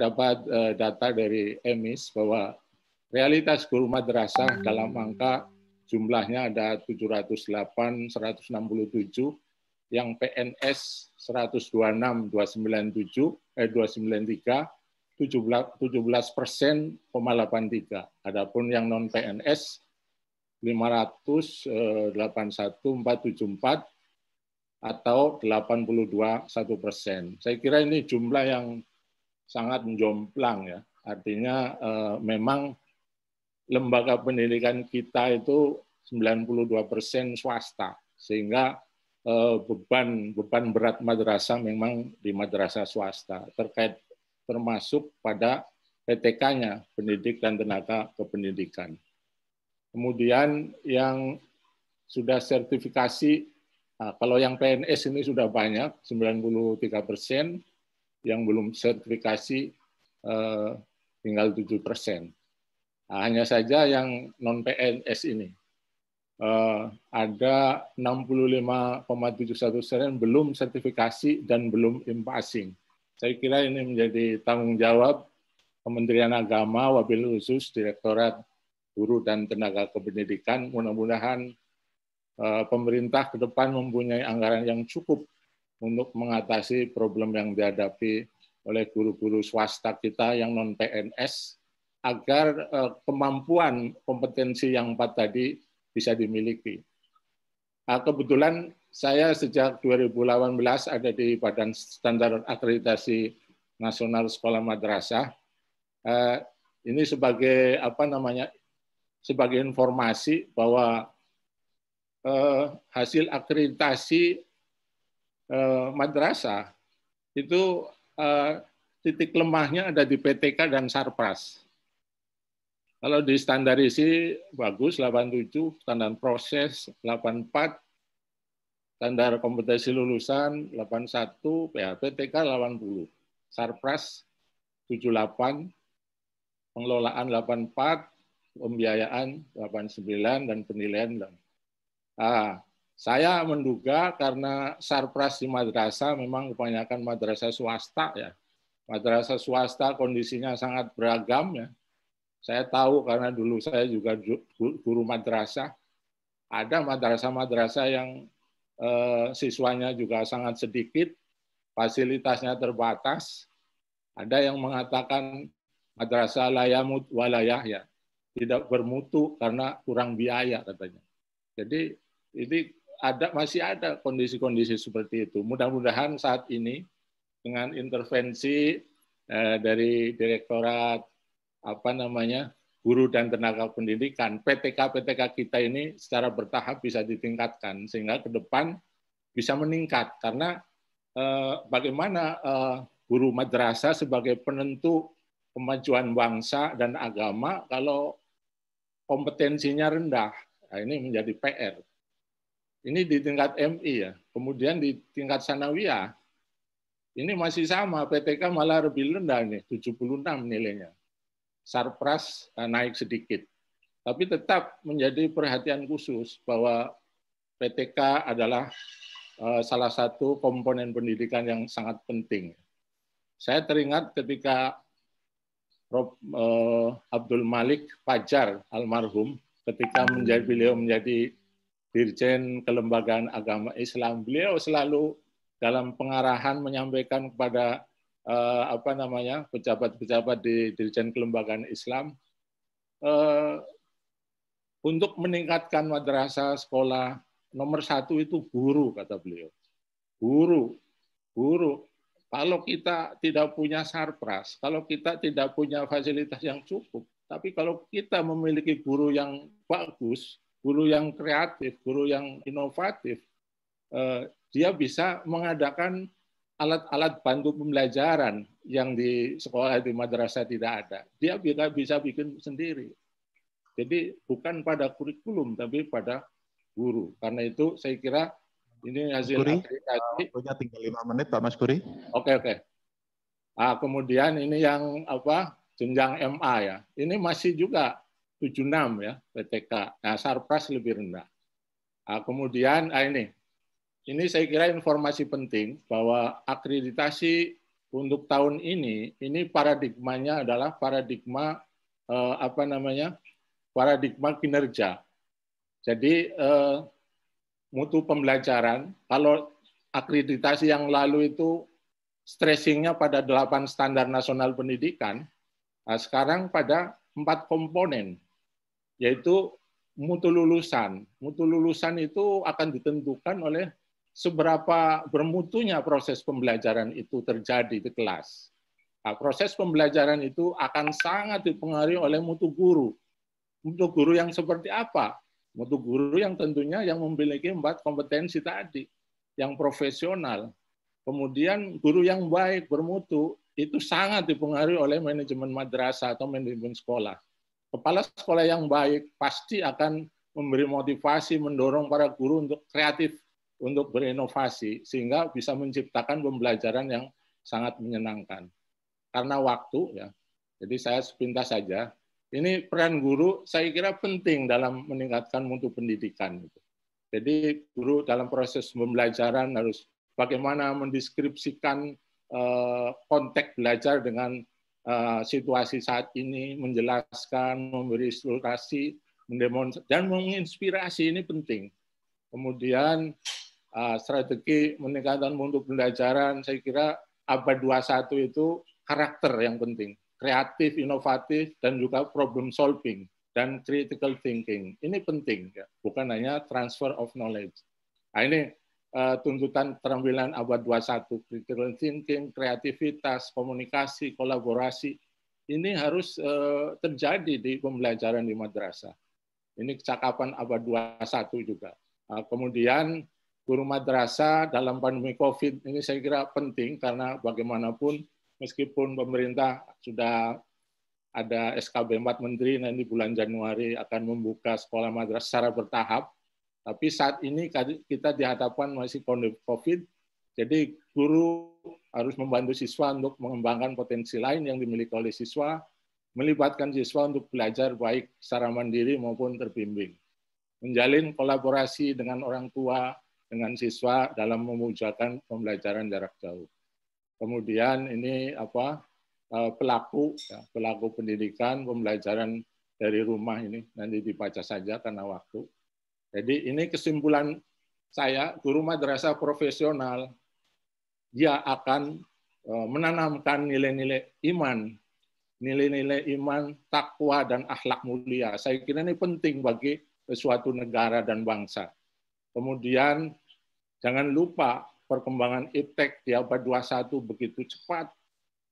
dapat data dari EMIS bahwa realitas guru madrasah dalam angka jumlahnya ada 708, 167, yang PNS 126, 293, 17%,83. Adapun yang non PNS 500, 81,474 atau 82,1%. Saya kira ini jumlah yang sangat menjomplang ya. Artinya memang lembaga pendidikan kita itu 92% swasta, sehingga beban berat madrasah memang di madrasah swasta, termasuk pada PTK-nya, pendidik dan tenaga kependidikan. Kemudian yang sudah sertifikasi, kalau yang PNS ini sudah banyak, 93%, yang belum sertifikasi tinggal 7%. Hanya saja yang non PNS ini ada 65,71% belum sertifikasi dan belum in-passing. Saya kira ini menjadi tanggung jawab Kementerian Agama, wabil khusus Direktorat Guru dan Tenaga Kependidikan. Mudah-mudahan pemerintah ke depan mempunyai anggaran yang cukup untuk mengatasi problem yang dihadapi oleh guru-guru swasta kita yang non PNS, agar kemampuan kompetensi yang 4 tadi bisa dimiliki. Kebetulan saya sejak 2018 ada di Badan Standar Akreditasi Nasional Sekolah Madrasah. Ini sebagai sebagai informasi bahwa hasil akreditasi madrasah itu titik lemahnya ada di PTK dan Sarpras. Kalau di standarisi bagus 87, standar proses 84, standar kompetensi lulusan 81, ya, PTK 80, Sarpras 78, pengelolaan 84, pembiayaan 89, dan penilaian. Saya menduga karena Sarpras di madrasah memang kebanyakan madrasah swasta ya. Madrasah swasta kondisinya sangat beragam ya. Saya tahu karena dulu saya juga guru madrasah. Ada madrasah-madrasah yang siswanya juga sangat sedikit, fasilitasnya terbatas. Ada yang mengatakan madrasah layamut walayah ya, tidak bermutu karena kurang biaya katanya. Jadi ini masih ada kondisi-kondisi seperti itu. Mudah-mudahan saat ini dengan intervensi dari Direktorat Guru dan Tenaga Pendidikan, PTK kita ini secara bertahap bisa ditingkatkan sehingga ke depan bisa meningkat, karena bagaimana guru madrasah sebagai penentu kemajuan bangsa dan agama kalau kompetensinya rendah. Nah, ini menjadi PR. Ini di tingkat MI ya. Kemudian di tingkat sanawiyah, ini masih sama, PTK malah lebih rendah nih, 76 nilainya. Sarpras naik sedikit. Tapi tetap menjadi perhatian khusus bahwa PTK adalah salah satu komponen pendidikan yang sangat penting. Saya teringat ketika Prof. Abdul Malik Fajar almarhum, ketika beliau menjadi Dirjen Kelembagaan Agama Islam, beliau selalu dalam pengarahan menyampaikan kepada pejabat-pejabat di Dirjen Kelembagaan Islam untuk meningkatkan madrasah sekolah, nomor 1 itu guru, kata beliau. Guru. Kalau kita tidak punya Sarpras, kalau kita tidak punya fasilitas yang cukup, tapi kalau kita memiliki guru yang bagus, guru yang kreatif, guru yang inovatif, dia bisa mengadakan alat-alat bantu pembelajaran yang di sekolah di madrasah tidak ada. Dia bisa bikin sendiri. Jadi bukan pada kurikulum, tapi pada guru. Karena itu saya kira ini hasil akreditasi. Punya tinggal 5 menit, Pak Mas Puri. Oke. Kemudian ini yang jenjang MA ya. Ini masih juga 76 ya PTK. Nah, Sarpras lebih rendah. Kemudian ini saya kira informasi penting bahwa akreditasi untuk tahun ini paradigmanya adalah paradigma paradigma kinerja. Jadi mutu pembelajaran, kalau akreditasi yang lalu itu stressingnya pada 8 standar nasional pendidikan, nah sekarang pada 4 komponen, yaitu mutu lulusan. Mutu lulusan itu akan ditentukan oleh seberapa bermutunya proses pembelajaran itu terjadi di kelas. Nah, proses pembelajaran itu akan sangat dipengaruhi oleh mutu guru. Mutu guru yang seperti apa? Mutu guru yang tentunya yang memiliki 4 kompetensi tadi, yang profesional. Kemudian guru yang baik, bermutu, itu sangat dipengaruhi oleh manajemen madrasah atau manajemen sekolah. Kepala sekolah yang baik pasti akan memberi motivasi, mendorong para guru untuk kreatif, untuk berinovasi, sehingga bisa menciptakan pembelajaran yang sangat menyenangkan. Karena waktu, ya, jadi saya sepintas saja. Ini peran guru saya kira penting dalam meningkatkan mutu pendidikan. Jadi guru dalam proses pembelajaran harus bagaimana mendeskripsikan konteks belajar dengan situasi saat ini, menjelaskan, memberi ilustrasi, mendemonstrasi, dan menginspirasi, ini penting. Kemudian strategi meningkatkan mutu pembelajaran, saya kira abad 21 itu karakter yang penting. Kreatif, inovatif, dan juga problem solving dan critical thinking. Ini penting, ya. Bukan hanya transfer of knowledge. Nah, ini tuntutan keterampilan abad 21, critical thinking, kreativitas, komunikasi, kolaborasi. Ini harus terjadi di pembelajaran di madrasah. Ini kecakapan abad 21 juga. Kemudian guru madrasah dalam pandemi COVID ini saya kira penting karena bagaimanapun meskipun pemerintah sudah ada SKB 4 Menteri nanti bulan Januari akan membuka sekolah madrasah secara bertahap, tapi saat ini kita dihadapkan masih kondisi COVID, jadi guru harus membantu siswa untuk mengembangkan potensi lain yang dimiliki oleh siswa, melibatkan siswa untuk belajar baik secara mandiri maupun terbimbing, menjalin kolaborasi dengan orang tua, dengan siswa dalam mewujudkan pembelajaran jarak jauh. Kemudian ini pelaku pendidikan, pembelajaran dari rumah ini nanti dibaca saja karena waktu. Jadi ini kesimpulan saya, guru madrasah profesional, dia akan menanamkan nilai-nilai iman, takwa, dan akhlak mulia. Saya kira ini penting bagi suatu negara dan bangsa. Kemudian jangan lupa perkembangan iptek di abad 21 begitu cepat.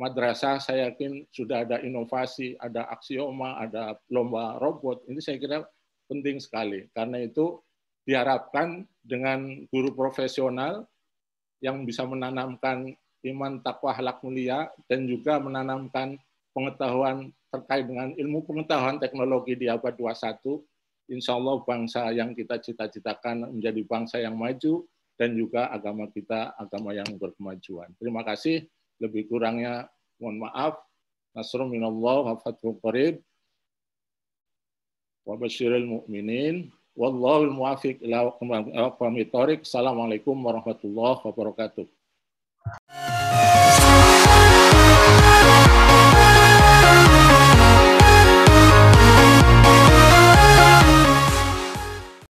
Madrasah saya yakin sudah ada inovasi, ada aksioma, ada lomba robot. Ini saya kira penting sekali. Karena itu diharapkan dengan guru profesional yang bisa menanamkan iman, takwa, akhlak mulia, dan juga menanamkan pengetahuan terkait dengan ilmu pengetahuan teknologi di abad 21, insya Allah bangsa yang kita cita-citakan menjadi bangsa yang maju, dan juga agama kita agama yang berkemajuan. Terima kasih. Lebih kurangnya mohon maaf. Nasrun minallah wa fathun qarib. Wa basyiril mu'minin. Wallahul muwafiq ila aqwamit thoriq. Assalamualaikum warahmatullahi wabarakatuh.